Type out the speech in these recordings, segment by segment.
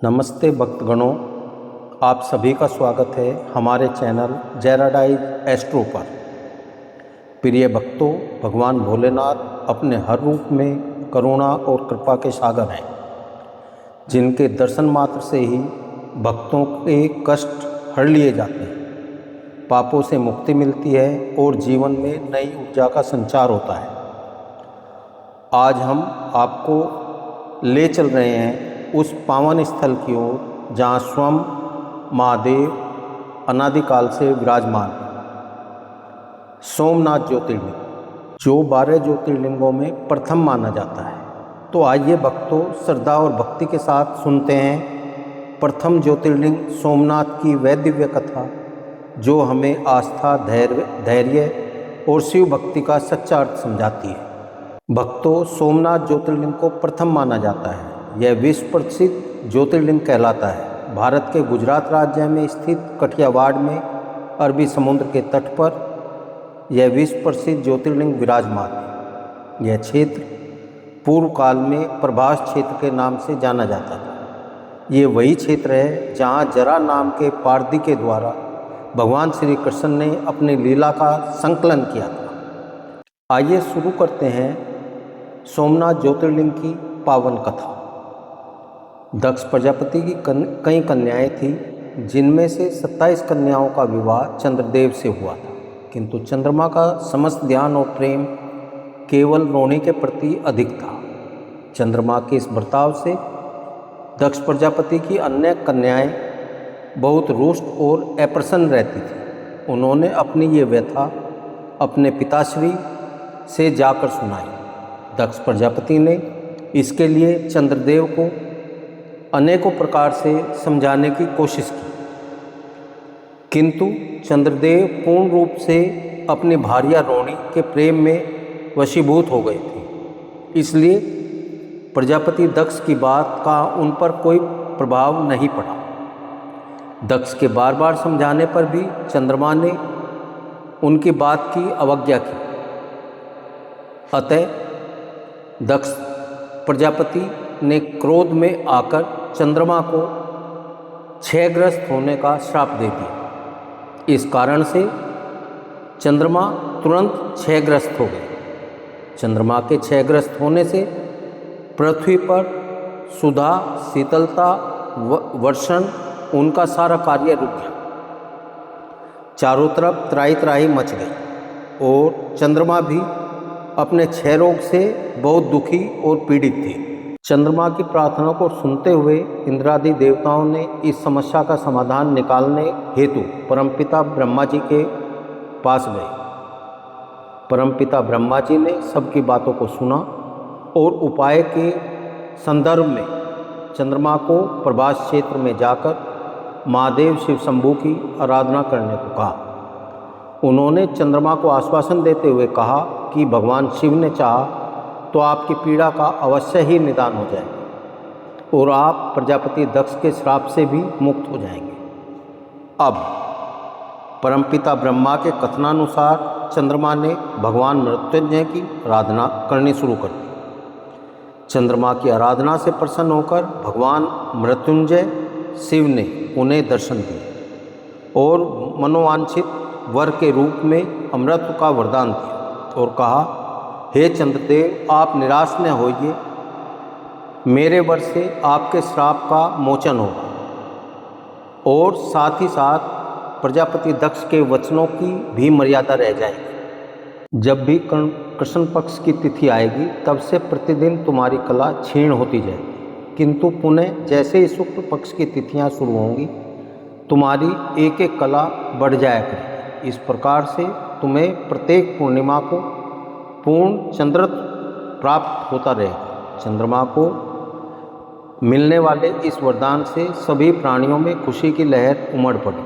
नमस्ते भक्तगणों, आप सभी का स्वागत है हमारे चैनल जैराडाइज एस्ट्रो पर। प्रिय भक्तों, भगवान भोलेनाथ अपने हर रूप में करुणा और कृपा के सागर हैं, जिनके दर्शन मात्र से ही भक्तों के कष्ट हर लिए जाते हैं, पापों से मुक्ति मिलती है और जीवन में नई ऊर्जा का संचार होता है। आज हम आपको ले चल रहे हैं उस पावन स्थल की ओर जहाँ स्वयं महादेव अनादिकाल से विराजमान है, सोमनाथ ज्योतिर्लिंग, जो 12 ज्योतिर्लिंगों में प्रथम माना जाता है। तो आइए भक्तों, श्रद्धा और भक्ति के साथ सुनते हैं प्रथम ज्योतिर्लिंग सोमनाथ की वह दिव्य कथा, जो हमें आस्था, धैर्य और शिव भक्ति का सच्चा अर्थ समझाती है। भक्तों, सोमनाथ ज्योतिर्लिंग को प्रथम माना जाता है। यह विश्व प्रसिद्ध ज्योतिर्लिंग कहलाता है। भारत के गुजरात राज्य में स्थित कठियावाड़ में अरबी समुद्र के तट पर यह विश्व प्रसिद्ध ज्योतिर्लिंग विराजमान है। यह क्षेत्र पूर्व काल में प्रभास क्षेत्र के नाम से जाना जाता था। ये वही क्षेत्र है जहाँ जरा नाम के पारधी के द्वारा भगवान श्री कृष्ण ने अपनी लीला का संकलन किया था। आइए शुरू करते हैं सोमनाथ ज्योतिर्लिंग की पावन कथा। दक्ष प्रजापति की कई कन्याएं थीं, जिनमें से 27 कन्याओं का विवाह चंद्रदेव से हुआ था, किंतु चंद्रमा का समस्त ध्यान और प्रेम केवल रोहिणी के प्रति अधिक था। चंद्रमा के इस बर्ताव से दक्ष प्रजापति की अन्य कन्याएं बहुत रुष्ट और अप्रसन्न रहती थीं। उन्होंने अपनी ये व्यथा अपने पिताश्री से जाकर सुनाई। दक्ष प्रजापति ने इसके लिए चंद्रदेव को अनेकों प्रकार से समझाने की कोशिश की, किंतु चंद्रदेव पूर्ण रूप से अपनी भार्या रोहिणी के प्रेम में वशीभूत हो गए थे। इसलिए प्रजापति दक्ष की बात का उन पर कोई प्रभाव नहीं पड़ा। दक्ष के बार बार समझाने पर भी चंद्रमा ने उनकी बात की अवज्ञा की। अतः दक्ष प्रजापति ने क्रोध में आकर चंद्रमा को क्षयग्रस्त होने का श्राप दे दिया। इस कारण से चंद्रमा तुरंत क्षयग्रस्त हो गए। चंद्रमा के क्षयग्रस्त होने से पृथ्वी पर सुधा, शीतलता, वर्षण, उनका सारा कार्य रुक गया। चारों तरफ त्राही त्राही मच गई और चंद्रमा भी अपने क्षय रोग से बहुत दुखी और पीड़ित थे। चंद्रमा की प्रार्थना को सुनते हुए इंद्रादि देवताओं ने इस समस्या का समाधान निकालने हेतु परमपिता ब्रह्मा जी के पास गए। परमपिता ब्रह्मा जी ने सबकी बातों को सुना और उपाय के संदर्भ में चंद्रमा को प्रभास क्षेत्र में जाकर महादेव शिव शंभू की आराधना करने को कहा। उन्होंने चंद्रमा को आश्वासन देते हुए कहा कि भगवान शिव ने चाहा तो आपकी पीड़ा का अवश्य ही निदान हो जाएगा और आप प्रजापति दक्ष के श्राप से भी मुक्त हो जाएंगे। अब परमपिता ब्रह्मा के कथनानुसार चंद्रमा ने भगवान मृत्युंजय की आराधना करनी शुरू कर दी। चंद्रमा की आराधना से प्रसन्न होकर भगवान मृत्युंजय शिव ने उन्हें दर्शन दिए और मनोवांछित वर के रूप में अमृत का वरदान दिया और कहा, हे चंद्रदेव, आप निराश न होइए, मेरे वर से आपके श्राप का मोचन होगा और साथ ही साथ प्रजापति दक्ष के वचनों की भी मर्यादा रह जाएगी। जब भी कृष्ण पक्ष की तिथि आएगी, तब से प्रतिदिन तुम्हारी कला क्षीण होती जाएगी, किंतु पुनः जैसे ही शुक्ल पक्ष की तिथियां शुरू होंगी, तुम्हारी एक एक कला बढ़ जाया करेगी। इस प्रकार से तुम्हें प्रत्येक पूर्णिमा को पूर्ण चंद्रत्व प्राप्त होता रहेगा। चंद्रमा को मिलने वाले इस वरदान से सभी प्राणियों में खुशी की लहर उमड़ पड़ी।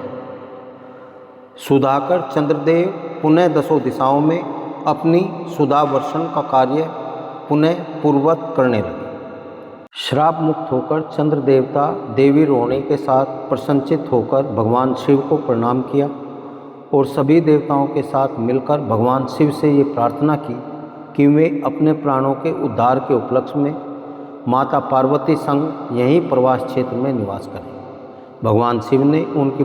सुधाकर चंद्रदेव पुनः 10 दिशाओं में अपनी सुधा वर्षण का कार्य पुनः पूर्ववत करने लगे। श्राप मुक्त होकर चंद्र देवता देवी रोहिणी के साथ प्रसन्नचित होकर भगवान शिव को प्रणाम किया और सभी देवताओं के साथ मिलकर भगवान शिव से ये प्रार्थना की कि वे अपने प्राणों के उद्धार के उपलक्ष्य में माता पार्वती संग यहीं प्रवास क्षेत्र में निवास करें। भगवान शिव ने उनकी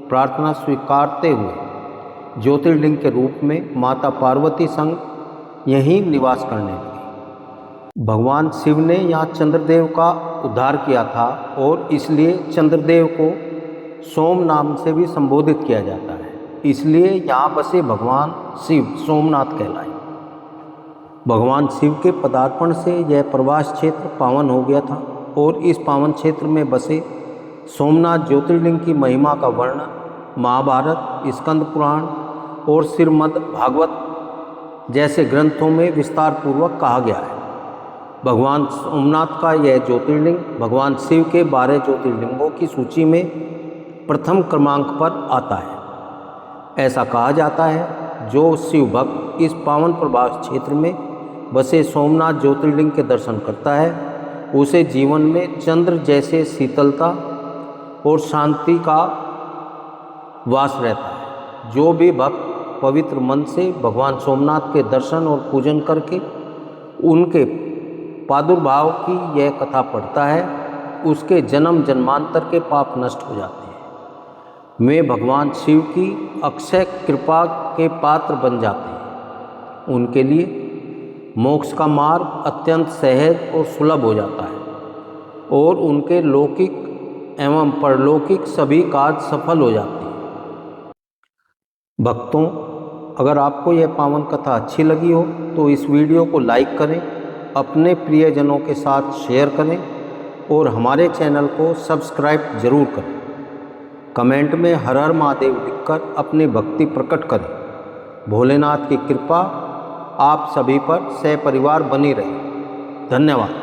प्रार्थना स्वीकारते हुए ज्योतिर्लिंग के रूप में माता पार्वती संग यहीं निवास करने लगे। भगवान शिव ने यहाँ चंद्रदेव का उद्धार किया था और इसलिए चंद्रदेव को सोम नाम से भी संबोधित किया जाता है। इसलिए यहाँ बसे भगवान शिव सोमनाथ कहलाए। भगवान शिव के पदार्पण से यह प्रवास क्षेत्र पावन हो गया था और इस पावन क्षेत्र में बसे सोमनाथ ज्योतिर्लिंग की महिमा का वर्णन महाभारत, स्कंद पुराण और श्रीमद् भागवत जैसे ग्रंथों में विस्तार पूर्वक कहा गया है। भगवान सोमनाथ का यह ज्योतिर्लिंग भगवान शिव के 12 ज्योतिर्लिंगों की सूची में प्रथम क्रमांक पर आता है। ऐसा कहा जाता है जो शिव भक्त इस पावन प्रवास क्षेत्र में बसे सोमनाथ ज्योतिर्लिंग के दर्शन करता है उसे जीवन में चंद्र जैसे शीतलता और शांति का वास रहता है। जो भी भक्त पवित्र मन से भगवान सोमनाथ के दर्शन और पूजन करके उनके प्रादुर्भाव की यह कथा पढ़ता है उसके जन्म जन्मांतर के पाप नष्ट हो जाते हैं। वे भगवान शिव की अक्षय कृपा के पात्र बन जाते हैं। उनके लिए मोक्ष का मार्ग अत्यंत सहज और सुलभ हो जाता है और उनके लौकिक एवं परलौकिक सभी कार्य सफल हो जाते हैं। भक्तों, अगर आपको यह पावन कथा अच्छी लगी हो तो इस वीडियो को लाइक करें, अपने प्रियजनों के साथ शेयर करें और हमारे चैनल को सब्सक्राइब जरूर करें। कमेंट में हर हर महादेव लिखकर अपनी भक्ति प्रकट करें। भोलेनाथ की कृपा आप सभी पर सपरिवार बनी रहे। धन्यवाद।